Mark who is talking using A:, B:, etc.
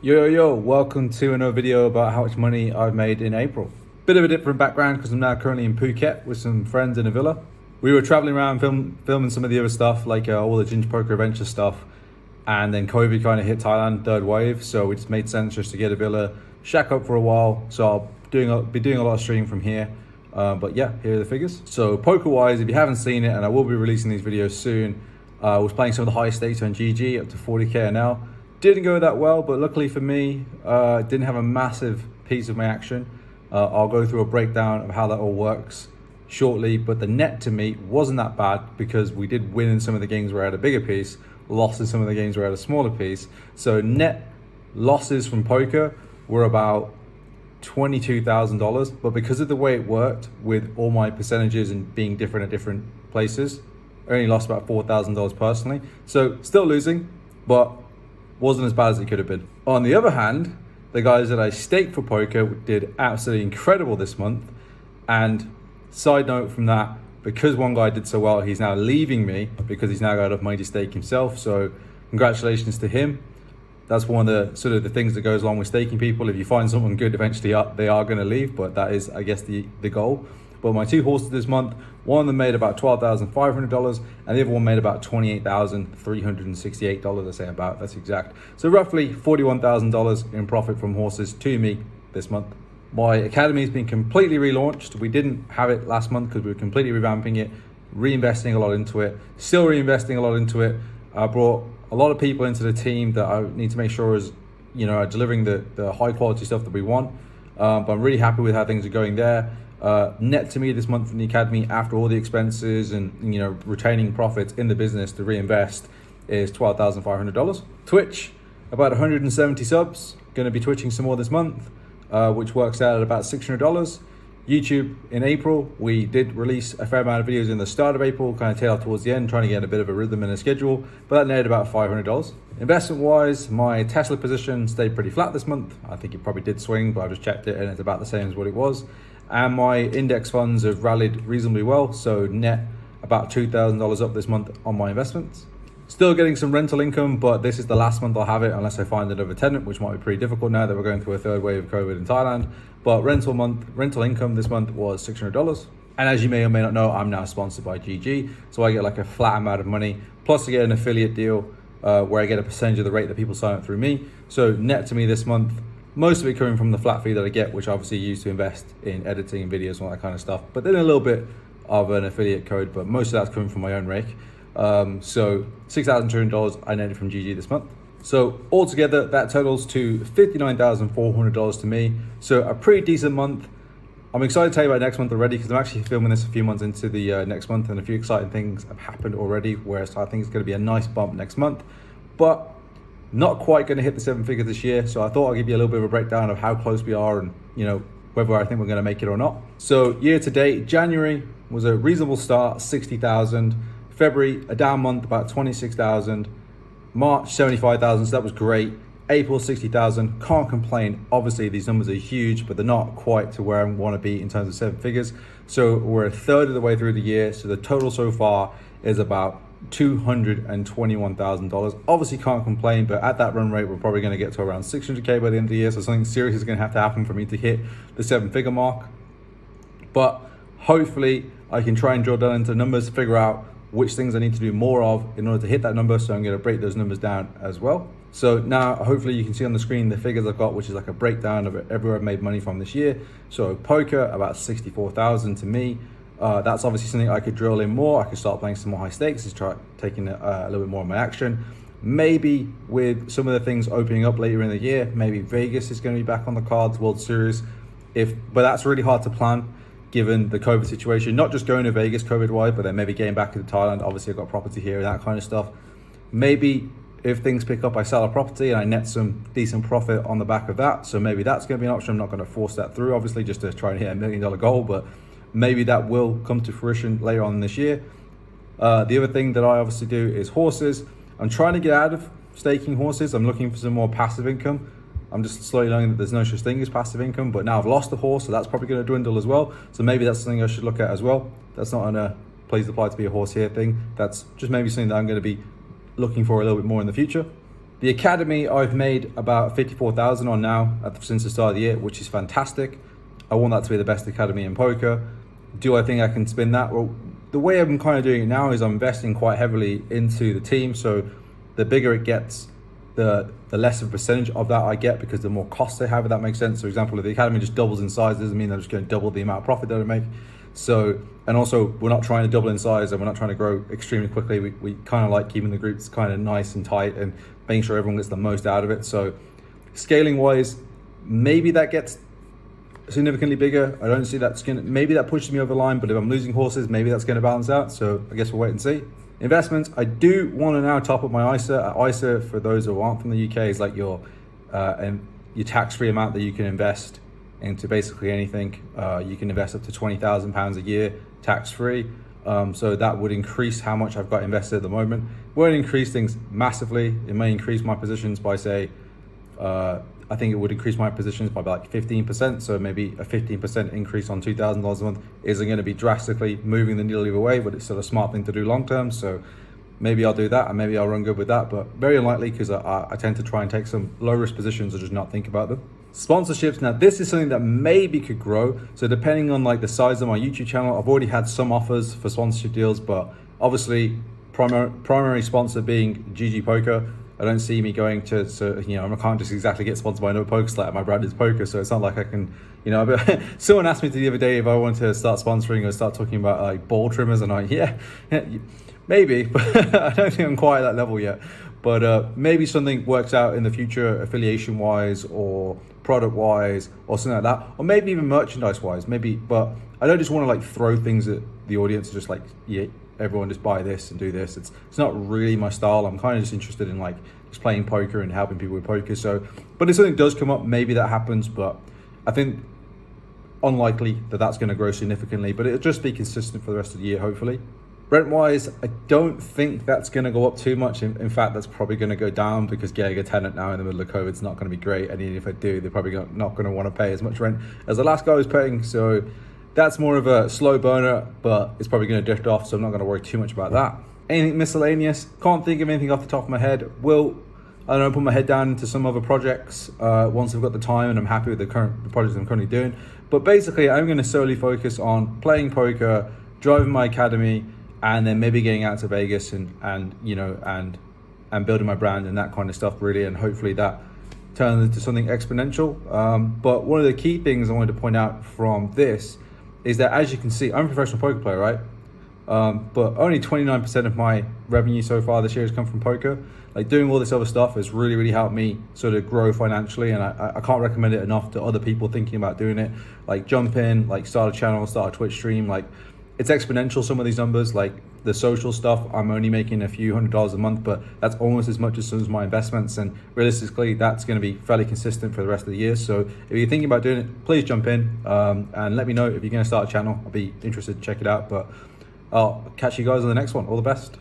A: Yo, welcome to another video about how much money I've made in April. Bit of a different background because I'm now currently in Phuket with some friends in a villa. We were traveling around filming some of the other stuff, like all the Ginge poker adventure stuff, and then COVID kind of hit Thailand, third wave, so it just made sense just to get a villa, shack up for a while. So I'll be doing a lot of streaming from here. But yeah, here are the figures. So poker wise, if you haven't seen it, and I will be releasing these videos soon, I was playing some of the high stakes on Ginge up to 40k NL. Didn't go that well, but luckily for me, didn't have a massive piece of my action. I'll go through a breakdown of how that all works shortly, but the net to me wasn't that bad because we did win in some of the games where I had a bigger piece, lost in some of the games where I had a smaller piece. So net losses from poker were about $22,000, but because of the way it worked with all my percentages and being different at different places, I only lost about $4,000 personally. So still losing, but wasn't as bad as it could have been. On the other hand, the guys that I staked for poker did absolutely incredible this month. And side note from that, because one guy did so well, he's now leaving me because he's now got enough money to stake himself. So congratulations to him. That's one of the sort of the things that goes along with staking people. If you find someone good, eventually they are going to leave, but that is, I guess, the goal. But my two horses this month, one of them made about $12,500 and the other one made about $28,368. I say about, that's exact. So roughly $41,000 in profit from horses to me this month. My academy has been completely relaunched. We didn't have it last month because we were completely revamping it, reinvesting a lot into it, still reinvesting a lot into it. I brought a lot of people into the team that I need to make sure is, are delivering the high quality stuff that we want. But I'm really happy with how things are going there. Net to me this month from the academy after all the expenses and retaining profits in the business to reinvest is $12,500. Twitch, about 170 subs. Going to be twitching some more this month, which works out at about $600. YouTube in April, we did release a fair amount of videos in the start of April, kind of tail off towards the end, trying to get a bit of a rhythm in a schedule, but that netted about $500. Investment wise, my Tesla position stayed pretty flat this month. I think it probably did swing, but I just checked it and it's about the same as what it was. And my index funds have rallied reasonably well, so net about $2,000 up this month on my investments. Still getting some rental income, but this is the last month I'll have it unless I find another tenant, which might be pretty difficult now that we're going through a third wave of COVID in Thailand. But rental income this month was $600. And as you may or may not know, I'm now sponsored by Ginge, so I get like a flat amount of money, plus I get an affiliate deal where I get a percentage of the rate that people sign up through me. So net to me this month, most of it coming from the flat fee that I get, which I obviously use to invest in editing and videos and all that kind of stuff. But then a little bit of an affiliate code, but most of that's coming from my own rake. So $6,200 I netted from Ginge this month. So altogether, that totals to $59,400 to me. So a pretty decent month. I'm excited to tell you about next month already because I'm actually filming this a few months into the next month and a few exciting things have happened already, whereas I think it's going to be a nice bump next month. But not quite going to hit the seven figures this year, so I thought I'd give you a little bit of a breakdown of how close we are and whether I think we're going to make it or not. So year to date, January was a reasonable start, 60,000. February, a down month, about 26,000. March, 75,000, so that was great. April, 60,000, can't complain. Obviously these numbers are huge, but they're not quite to where I want to be in terms of seven figures. So we're a third of the way through the year, so the total so far is about $221,000. Obviously can't complain, but at that run rate we're probably going to get to around 600k by the end of the year, so something serious is going to have to happen for me to hit the seven figure mark. But hopefully I can try and drill down into numbers, figure out which things I need to do more of in order to hit that number, so I'm going to break those numbers down as well. So now hopefully you can see on the screen the figures I've got, which is like a breakdown of everywhere I've made money from this year. So poker, about 64,000 to me. That's obviously something I could drill in more. I could start playing some more high stakes, just try taking a little bit more of my action. Maybe with some of the things opening up later in the year, maybe Vegas is going to be back on the cards, World Series. But that's really hard to plan given the COVID situation, not just going to Vegas COVID-wide, but then maybe getting back into Thailand. Obviously I've got property here and that kind of stuff. Maybe if things pick up, I sell a property and I net some decent profit on the back of that. So maybe that's going to be an option. I'm not going to force that through, obviously, just to try and hit $1 million goal, but maybe that will come to fruition later on this year. The other thing that I obviously do is horses. I'm trying to get out of staking horses. I'm looking for some more passive income. I'm just slowly learning that there's no such thing as passive income, but now I've lost a horse, so that's probably going to dwindle as well. So maybe that's something I should look at as well. That's not on a please apply to be a horse here thing. That's just maybe something that I'm going to be looking for a little bit more in the future. The academy I've made about 54,000 on now since the start of the year, which is fantastic. I want that to be the best academy in poker. Do I think I can spin that? Well, the way I'm kind of doing it now is I'm investing quite heavily into the team. So the bigger it gets, the less of a percentage of that I get, because the more costs they have, if that makes sense. So for example, if the academy just doubles in size, doesn't mean they're just going to double the amount of profit that I make. So, and also we're not trying to double in size and we're not trying to grow extremely quickly. We kind of like keeping the groups kind of nice and tight and making sure everyone gets the most out of it. So scaling wise, maybe that gets significantly bigger. I don't see that's going to, maybe that pushes me over the line, but if I'm losing horses, maybe that's going to balance out. So I guess we'll wait and see. Investments, I do want to now top up my ISA. ISA, for those who aren't from the UK, is like your tax-free amount that you can invest into basically anything. You can invest up to £20,000 a year tax-free. So that would increase how much I've got invested at the moment. Won't increase things massively. It may increase my positions by, say, I think it would increase my positions by like 15%. So maybe a 15% increase on $2,000 a month isn't going to be drastically moving the needle either way, but it's still a smart thing to do long term. So maybe I'll do that, and maybe I'll run good with that, but very unlikely, because I tend to try and take some low risk positions or just not think about them. Sponsorships, now this is something that maybe could grow. So depending on like the size of my YouTube channel, I've already had some offers for sponsorship deals, but obviously primary sponsor being GG Poker. I don't see me going to, so, you know, I can't just exactly get sponsored by no poker slot. My brand is poker, so it's not like I can, you know, but someone asked me the other day if I wanted to start sponsoring or start talking about like ball trimmers, and I'm like, yeah, maybe, but I don't think I'm quite at that level yet. But maybe something works out in the future, affiliation wise or product wise or something like that, or maybe even merchandise wise, maybe. But I don't just want to like throw things at the audience, just like, yeah, everyone just buy this and do this. It's not really my style. I'm kind of just interested in like just playing poker and helping people with poker. So, but if something does come up, maybe that happens, but I think unlikely that that's going to grow significantly, but it'll just be consistent for the rest of the year, hopefully. Rent wise, I don't think that's going to go up too much. In fact, that's probably going to go down, because getting a tenant now in the middle of COVID is not going to be great. And even if I do, they're probably not going to want to pay as much rent as the last guy was paying. So that's more of a slow burner, but it's probably going to drift off. So I'm not going to worry too much about that. Anything miscellaneous? Can't think of anything off the top of my head. I don't know, put my head down into some other projects once I've got the time and I'm happy with the projects I'm currently doing. But basically, I'm going to solely focus on playing poker, driving my academy, and then maybe getting out to Vegas and you know, and building my brand and that kind of stuff, really. And hopefully that turns into something exponential. But one of the key things I wanted to point out from this is that, as you can see, I'm a professional poker player, right? But only 29% of my revenue so far this year has come from poker. Like, doing all this other stuff has really, really helped me sort of grow financially, and I can't recommend it enough to other people thinking about doing it. Like, jump in, like start a channel, start a Twitch stream. Like, it's exponential, some of these numbers. Like the social stuff, I'm only making a few $100s a month, but that's almost as much as some of my investments, and realistically that's going to be fairly consistent for the rest of the year. So if you're thinking about doing it, please jump in and let me know if you're going to start a channel. I'll be interested to check it out, but I'll catch you guys on the next one. All the best.